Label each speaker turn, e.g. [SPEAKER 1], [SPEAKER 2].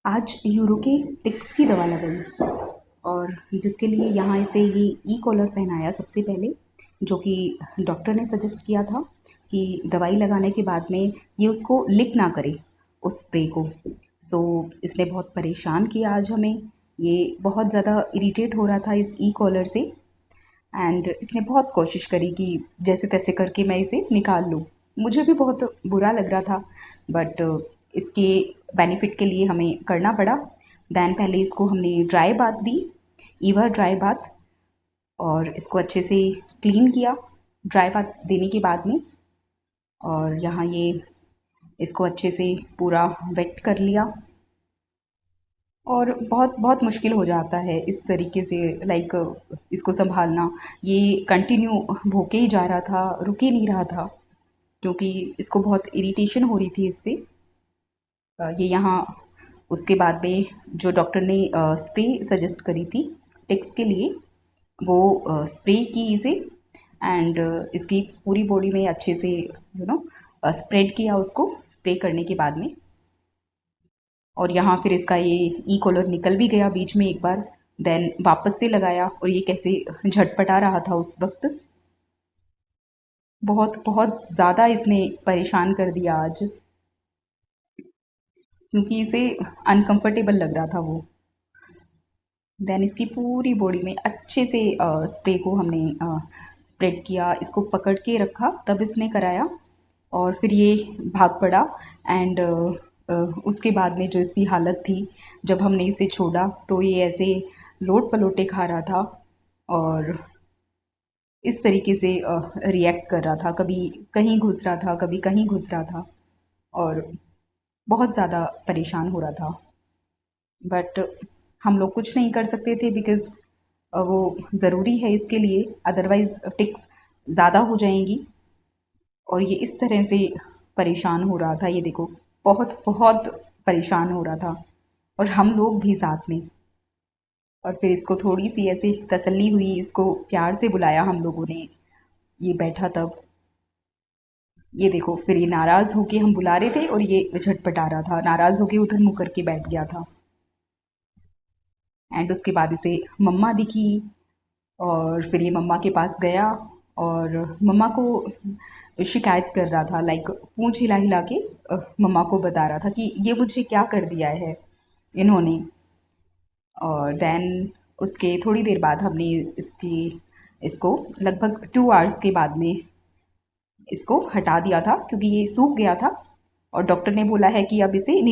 [SPEAKER 1] आज यूरो के टिक्स की दवा लगाई और जिसके लिए यहाँ इसे ये ई कॉलर पहनाया सबसे पहले, जो कि डॉक्टर ने सजेस्ट किया था कि दवाई लगाने के बाद में ये उसको लिक ना करे उस स्प्रे को। सो इसने बहुत परेशान किया आज हमें। ये बहुत ज़्यादा इरिटेट हो रहा था इस ई कॉलर से एंड इसने बहुत कोशिश करी कि जैसे तैसे करके मैं इसे निकाल लूँ। मुझे भी बहुत बुरा लग रहा था बट इसके बेनिफिट के लिए हमें करना पड़ा। दैन पहले इसको हमने ड्राई बाथ दी, ईवा ड्राई बाथ, और इसको अच्छे से क्लीन किया ड्राई बाथ देने के बाद में। और यहाँ ये इसको अच्छे से पूरा वेट कर लिया और बहुत बहुत मुश्किल हो जाता है इस तरीके से, लाइक इसको संभालना। ये कंटिन्यू भूखे ही जा रहा था, रुक ही नहीं रहा था क्योंकि इसको बहुत इरिटेशन हो रही थी इससे। ये यहाँ उसके बाद में जो डॉक्टर ने स्प्रे सजेस्ट करी थी टिक्स के लिए, वो स्प्रे की इसे एंड इसकी पूरी बॉडी में अच्छे से स्प्रेड किया उसको स्प्रे करने के बाद में। और यहाँ फिर इसका ये ई कॉलर निकल भी गया बीच में एक बार, देन वापस से लगाया और ये कैसे झटपटा रहा था उस वक्त। बहुत बहुत ज़्यादा इसने परेशान कर दिया आज क्योंकि इसे अनकंफर्टेबल लग रहा था वो। देन इसकी पूरी बॉडी में अच्छे से स्प्रे को हमने स्प्रेड किया, इसको पकड़ के रखा तब इसने कराया। और फिर ये भाग पड़ा एंड उसके बाद में जो इसकी हालत थी जब हमने इसे छोड़ा तो ये ऐसे लोट पलोटे खा रहा था और इस तरीके से रिएक्ट कर रहा था, कभी कहीं घुस रहा था कभी कहीं घुस रहा था और बहुत ज़्यादा परेशान हो रहा था। बट हम लोग कुछ नहीं कर सकते थे बिकॉज़ वो ज़रूरी है इसके लिए, अदरवाइज़ टिक्स ज़्यादा हो जाएंगी। और ये इस तरह से परेशान हो रहा था, ये देखो बहुत बहुत परेशान हो रहा था और हम लोग भी साथ में। और फिर इसको थोड़ी सी ऐसे तसल्ली हुई, इसको प्यार से बुलाया हम लोगों ने, ये बैठा तब। ये देखो फिर ये नाराज़ होके हम बुला रहे थे और ये झटपटा रहा था, नाराज़ होके उधर मुँह करके बैठ गया था। एंड उसके बाद इसे मम्मा दिखी और फिर ये मम्मा के पास गया और मम्मा को शिकायत कर रहा था, लाइक पूंछ हिला हिला के मम्मा को बता रहा था कि ये मुझे क्या कर दिया है इन्होंने। और देन उसके थोड़ी देर बाद हमने इसको लगभग 2 आवर्स के बाद में इसको हटा दिया था क्योंकि ये सूख गया था और डॉक्टर ने बोला है कि अब इसे नीला